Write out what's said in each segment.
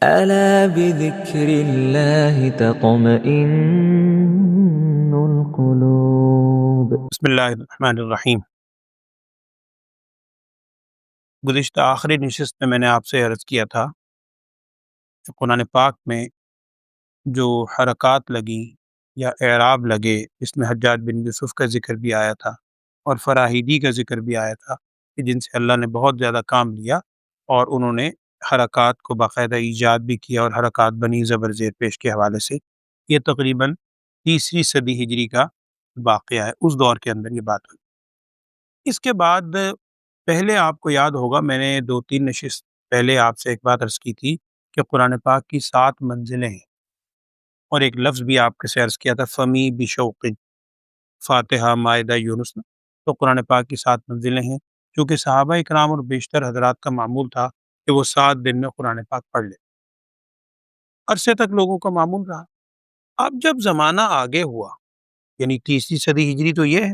ألا بذكر الله تطمئن القلوب. بسم اللہ الرحمن الرحیم۔ گزشتہ آخری نشست میں نے آپ سے عرض کیا تھا کہ قرآن پاک میں جو حرکات لگی یا اعراب لگے، اس میں حجاج بن یوسف کا ذکر بھی آیا تھا اور فراہیدی کا ذکر بھی آیا تھا کہ جن سے اللہ نے بہت زیادہ کام لیا اور انہوں نے حرکات کو باقاعدہ ایجاد بھی کیا اور حرکات بنی زبر زیر پیش کے حوالے سے یہ تقریباً تیسری صدی ہجری کا واقعہ ہے، اس دور کے اندر یہ بات ہوئی۔ اس کے بعد پہلے آپ کو یاد ہوگا میں نے 2-3 نشست پہلے آپ سے ایک بات عرض کی تھی کہ قرآن پاک کی 7 منزلیں ہیں، اور ایک لفظ بھی آپ کے سے عرض کیا تھا فمی بشوق، فاتحہ مائدہ یونس۔ تو قرآن پاک کی 7 منزلیں ہیں، چونکہ صحابہ اکرام اور بیشتر حضرات کا معمول تھا کہ وہ 7 دن میں قرآن پاک پڑھ لے، عرصے تک لوگوں کا معمول رہا۔ اب جب زمانہ آگے ہوا، یعنی تیسری صدی ہجری تو یہ ہے،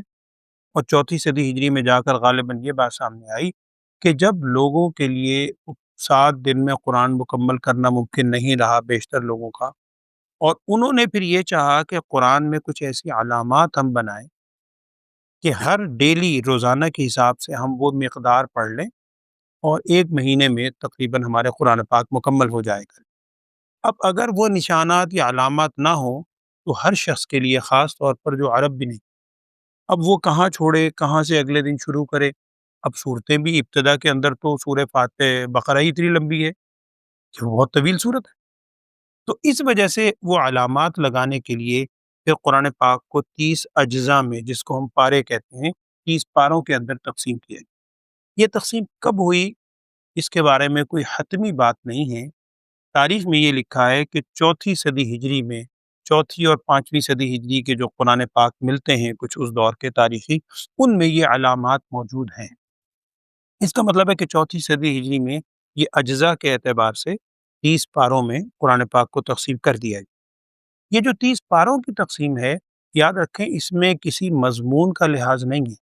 اور چوتھی صدی ہجری میں جا کر غالباً یہ بات سامنے آئی کہ جب لوگوں کے لیے 7 دن میں قرآن مکمل کرنا ممکن نہیں رہا بیشتر لوگوں کا، اور انہوں نے پھر یہ چاہا کہ قرآن میں کچھ ایسی علامات ہم بنائیں کہ ہر ڈیلی روزانہ کے حساب سے ہم وہ مقدار پڑھ لیں اور ایک مہینے میں تقریباً ہمارے قرآن پاک مکمل ہو جائے گا۔ اب اگر وہ نشانات یا علامات نہ ہوں تو ہر شخص کے لیے، خاص طور پر جو عرب بھی نہیں، اب وہ کہاں چھوڑے، کہاں سے اگلے دن شروع کرے۔ اب صورتیں بھی ابتدا کے اندر تو سورہ فاتح بقرہ ہی اتنی لمبی ہے کہ وہ بہت طویل صورت ہے، تو اس وجہ سے وہ علامات لگانے کے لیے پھر قرآن پاک کو 30 اجزاء میں، جس کو ہم پارے کہتے ہیں، 30 پاروں کے اندر تقسیم کیا۔ یہ تقسیم کب ہوئی اس کے بارے میں کوئی حتمی بات نہیں ہے۔ تاریخ میں یہ لکھا ہے کہ چوتھی صدی ہجری میں، چوتھی اور 5ویں صدی ہجری کے جو قرآن پاک ملتے ہیں کچھ اس دور کے تاریخی، ان میں یہ علامات موجود ہیں۔ اس کا مطلب ہے کہ چوتھی صدی ہجری میں یہ اجزاء کے اعتبار سے 30 پاروں میں قرآن پاک کو تقسیم کر دیا گیا۔ یہ جو 30 پاروں کی تقسیم ہے، یاد رکھیں اس میں کسی مضمون کا لحاظ نہیں ہے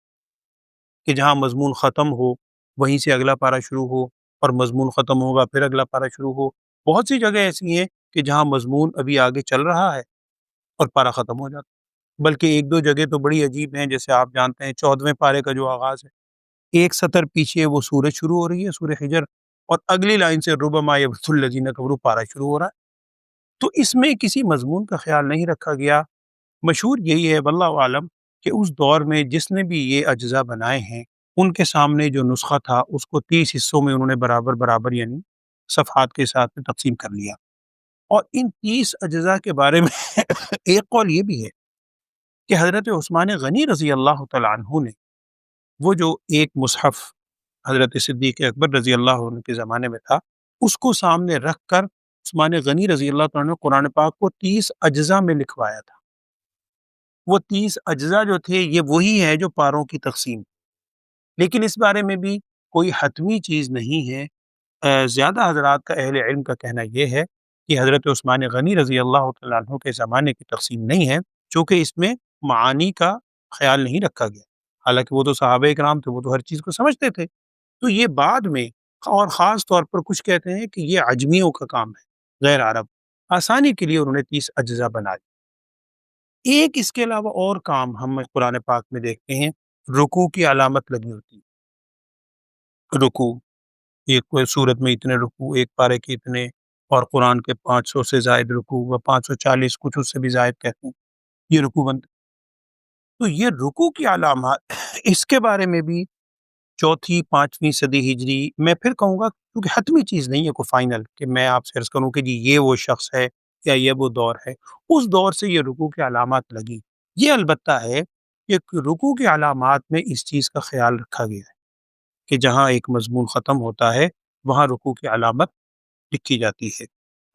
کہ جہاں مضمون ختم ہو وہیں سے اگلا پارہ شروع ہو، اور مضمون ختم ہوگا پھر اگلا پارہ شروع ہو۔ بہت سی جگہ ایسی ہیں کہ جہاں مضمون ابھی آگے چل رہا ہے اور پارہ ختم ہو جاتا ہے، بلکہ 1-2 جگہ تو بڑی عجیب ہیں، جیسے آپ جانتے ہیں 14ویں پارے کا جو آغاز ہے، ایک سطر پیچھے وہ سورج شروع ہو رہی ہے، سورہ حجر، اور اگلی لائن سے ربما یبث الذین کفروا پارہ شروع ہو رہا ہے۔ تو اس میں کسی مضمون کا خیال نہیں رکھا گیا۔ مشہور یہی ہے واللہ عالم کہ اس دور میں جس نے بھی یہ اجزاء بنائے ہیں، ان کے سامنے جو نسخہ تھا اس کو 30 حصوں میں انہوں نے برابر برابر یعنی صفحات کے ساتھ میں تقسیم کر لیا۔ اور ان 30 اجزاء کے بارے میں ایک قول یہ بھی ہے کہ حضرت عثمان غنی رضی اللہ تعالیٰ عنہ نے وہ جو ایک مصحف حضرت صدیق اکبر رضی اللہ عنہ کے زمانے میں تھا، اس کو سامنے رکھ کر عثمان غنی رضی اللہ تعالیٰ عنہ نے قرآن پاک کو 30 اجزاء میں لکھوایا تھا۔ وہ 30 اجزاء جو تھے یہ وہی ہے جو پاروں کی تقسیم، لیکن اس بارے میں بھی کوئی حتمی چیز نہیں ہے۔ زیادہ حضرات کا، اہل علم کا کہنا یہ ہے کہ حضرت عثمان غنی رضی اللہ تعالیٰ عنہ کے زمانے کی تقسیم نہیں ہے، چونکہ اس میں معانی کا خیال نہیں رکھا گیا، حالانکہ وہ تو صحابہ کرام تھے، وہ تو ہر چیز کو سمجھتے تھے۔ تو یہ بعد میں، اور خاص طور پر کچھ کہتے ہیں کہ یہ عجمیوں کا کام ہے، غیر عرب، آسانی کے لیے انہوں نے 30 اجزاء بنا دی۔ ایک اس کے علاوہ اور کام ہم قرآن پاک میں دیکھتے ہیں، رکوع کی علامت لگی ہوتی ہے۔ رکوع، ایک صورت میں اتنے رکوع، ایک پارے کے اتنے، اور قرآن کے 500 سے زائد رکوع، و 540 کچھ اس سے بھی زائد کہتے ہیں، یہ رکوع بنتے۔ تو یہ رکوع کی علامات، اس کے بارے میں بھی چوتھی 5ویں صدی ہجری، میں پھر کہوں گا کیونکہ حتمی چیز نہیں ہے کوئی فائنل کہ میں آپ سے عرض کروں کہ جی یہ وہ شخص ہے یا یہ وہ دور ہے، اس دور سے یہ رکوع کی علامات لگی۔ یہ البتہ ہے کہ رکوع کی علامات میں اس چیز کا خیال رکھا گیا ہے کہ جہاں ایک مضمون ختم ہوتا ہے وہاں رکوع کی علامت لکھی جاتی ہے۔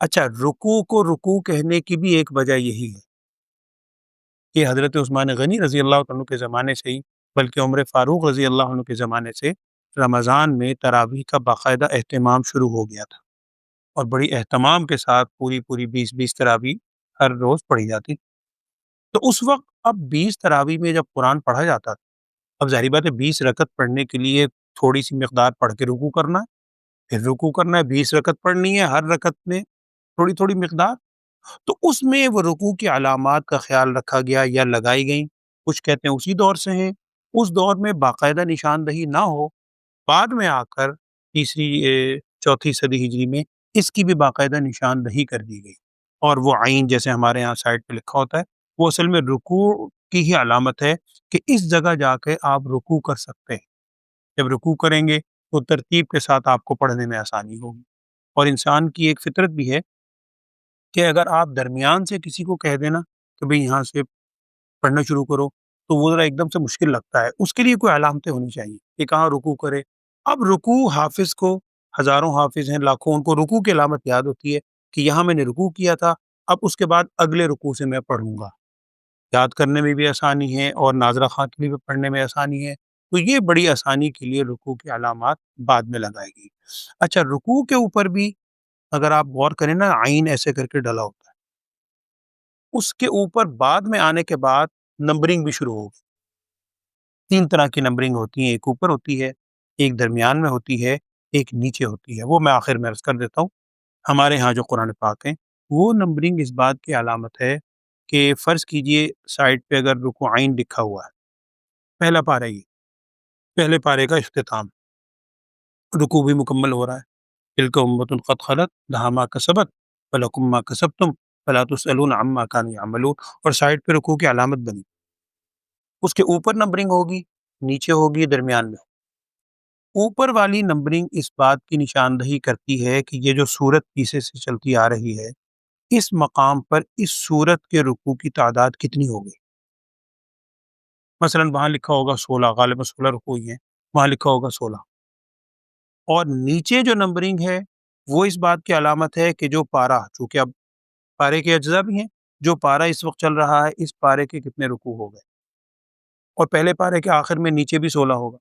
اچھا، رکوع کو رکوع کہنے کی بھی ایک وجہ یہی ہے کہ حضرت عثمان غنی رضی اللہ عنہ کے زمانے سے ہی، بلکہ عمر فاروق رضی اللہ عنہ کے زمانے سے، رمضان میں تراویح کا باقاعدہ اہتمام شروع ہو گیا تھا، اور بڑی اہتمام کے ساتھ پوری 20 تراویح ہر روز پڑھی جاتی۔ تو اس وقت اب 20 تراویح میں جب قرآن پڑھا جاتا تھا، اب ظاہری بات ہے 20 رکعت پڑھنے کے لیے تھوڑی سی مقدار پڑھ کے رکوع کرنا ہے، پھر رکوع کرنا ہے، 20 رکعت پڑھنی ہے، ہر رکعت میں تھوڑی تھوڑی مقدار، تو اس میں وہ رکوع کی علامات کا خیال رکھا گیا یا لگائی گئیں۔ کچھ کہتے ہیں اسی دور سے ہیں، اس دور میں باقاعدہ نشاندہی نہ ہو، بعد میں آ کر تیسری چوتھی صدی ہجری میں اس کی بھی باقاعدہ نشاندہی کر دی گئی، اور وہ عین جیسے ہمارے ہاں سائڈ پہ لکھا ہوتا ہے، وہ اصل میں رکوع کی ہی علامت ہے کہ اس جگہ جا کے آپ رکوع کر سکتے ہیں۔ جب رکوع کریں گے تو ترتیب کے ساتھ آپ کو پڑھنے میں آسانی ہوگی، اور انسان کی ایک فطرت بھی ہے کہ اگر آپ درمیان سے کسی کو کہہ دینا کہ بھئی یہاں سے پڑھنا شروع کرو، تو وہ ذرا ایک دم سے مشکل لگتا ہے، اس کے لیے کوئی علامتیں ہونی چاہیے کہ کہاں رکوع کرے۔ اب رکوع حافظ کو، ہزاروں حافظ ہیں، لاکھوں، ان کو رکوع کی علامت یاد ہوتی ہے کہ یہاں میں نے رکوع کیا تھا، اب اس کے بعد اگلے رکوع سے میں پڑھوں گا، یاد کرنے میں بھی آسانی ہے اور ناظرہ خواہ کے لیے بھی پڑھنے میں آسانی ہے، تو یہ بڑی آسانی کے لیے رکوع کی علامات بعد میں لگائے گی۔ اچھا، رکوع کے اوپر بھی اگر آپ غور کریں نا، عین ایسے کر کے ڈلا ہوتا ہے، اس کے اوپر بعد میں آنے کے بعد نمبرنگ بھی شروع ہوگی۔ تین طرح کی نمبرنگ ہوتی ہیں، ایک اوپر ہوتی ہے، ایک درمیان میں ہوتی ہے، ایک نیچے ہوتی ہے، وہ میں آخر میں عرض کر دیتا ہوں۔ ہمارے ہاں جو قرآن پاک ہیں، وہ نمبرنگ اس بات کی علامت ہے کہ فرض کیجئے سائڈ پہ اگر رکوع عین لکھا ہوا ہے، پہلا پارہ، یہ پہلے پارے کا اختتام، رکوع بھی مکمل ہو رہا ہے، تلک امۃ قد خلت لہا ما کسبت ولکم ما کسبتم فلا تسألون عما کانوا یعملون، اور سائڈ پہ رکوع کی علامت بنی، اس کے اوپر نمبرنگ ہوگی، نیچے ہوگی، درمیان میں۔ اوپر والی نمبرنگ اس بات کی نشاندہی کرتی ہے کہ یہ جو صورت پیچھے سے چلتی آ رہی ہے، اس مقام پر اس صورت کے رکوع کی تعداد کتنی ہوگی۔ مثلا وہاں لکھا ہوگا 16، غالباً 16 رکوع ہی ہیں، وہاں لکھا ہوگا 16، اور نیچے جو نمبرنگ ہے وہ اس بات کی علامت ہے کہ جو پارہ، چونکہ اب پارے کے اجزاء بھی ہیں، جو پارہ اس وقت چل رہا ہے، اس پارے کے کتنے رکوع ہو گئے، اور پہلے پارے کے آخر میں نیچے بھی 16 ہوگا۔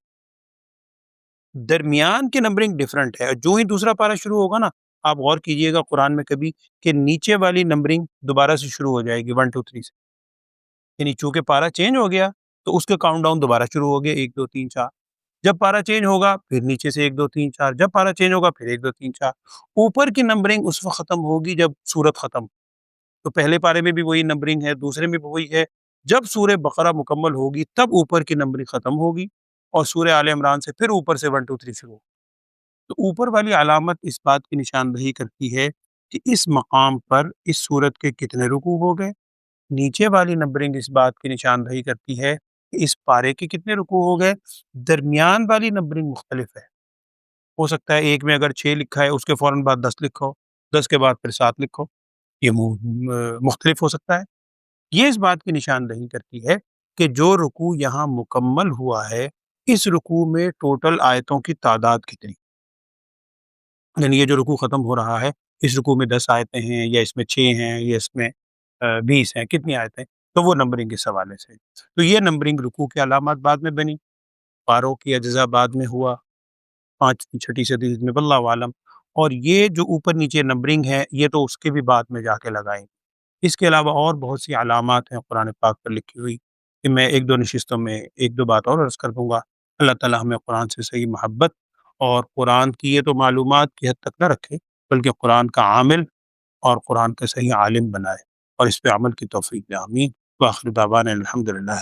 درمیان کی نمبرنگ ڈیفرنٹ ہے، جو ہی دوسرا پارہ شروع ہوگا نا، آپ غور کیجئے گا قرآن میں کبھی کہ نیچے والی نمبرنگ دوبارہ سے شروع ہو جائے گی 1 2 3 سے، یعنی چونکہ پارہ چینج ہو گیا تو اس کے کاؤنٹ ڈاؤن دوبارہ شروع ہو گیا، 1 2 3 4، جب پارہ چینج ہوگا پھر نیچے سے 1 2 3 4، جب پارہ چینج ہوگا پھر 1 2 3 4۔ اوپر کی نمبرنگ اس وقت ختم ہوگی جب سورت ختم، تو پہلے پارے میں بھی وہی نمبرنگ ہے، دوسرے میں بھی وہی ہے، جب سورہ بقرہ مکمل ہوگی تب اوپر کی نمبرنگ ختم ہوگی، اور سورہ آل عمران سے پھر اوپر سے 1 2 3 شروع ہوگی۔ تو اوپر والی علامت اس بات کی نشاندہی کرتی ہے کہ اس مقام پر اس سورت کے کتنے رکوع ہو گئے، نیچے والی نمبرنگ اس بات کی نشاندہی کرتی ہے کہ اس پارے کے کتنے رکوع ہو گئے، درمیان والی نمبرنگ مختلف ہے، ہو سکتا ہے ایک میں اگر 6 لکھا ہے اس کے فوراً بعد 10 لکھو، 10 کے بعد پھر 7 لکھو، یہ مختلف ہو سکتا ہے۔ یہ اس بات کی نشاندہی کرتی ہے کہ جو رکوع یہاں مکمل ہوا ہے، اس رکوع میں ٹوٹل آیتوں کی تعداد کتنی، یعنی یہ جو رکوع ختم ہو رہا ہے، اس رکوع میں 10 آیتیں ہیں، یا اس میں 6 ہیں، یا اس میں 20 ہیں، کتنی آیتیں، تو وہ نمبرنگ اس حوالے سے۔ تو یہ نمبرنگ رکوع کی علامات بعد میں بنی، پاروں کی اجزاء بعد میں ہوا، 5 چھٹی صدی میں، واللہ عالم، اور یہ جو اوپر نیچے نمبرنگ ہے یہ تو اس کے بھی بعد میں جا کے لگائیں۔ اس کے علاوہ اور بہت سی علامات ہیں قرآن پاک پر لکھی ہوئی کہ میں 1 2 نشستوں میں 1 2 بات اور عرض کر دوں گا۔ اللہ تعالیٰ ہمیں قرآن سے صحیح محبت اور قرآن کی یہ تو معلومات کی حد تک نہ رکھے، بلکہ قرآن کا عامل اور قرآن کا صحیح عالم بنائے، اور اس پہ عمل کی توفیق دے، آمین۔ وآخر دعوانا الحمدللہ۔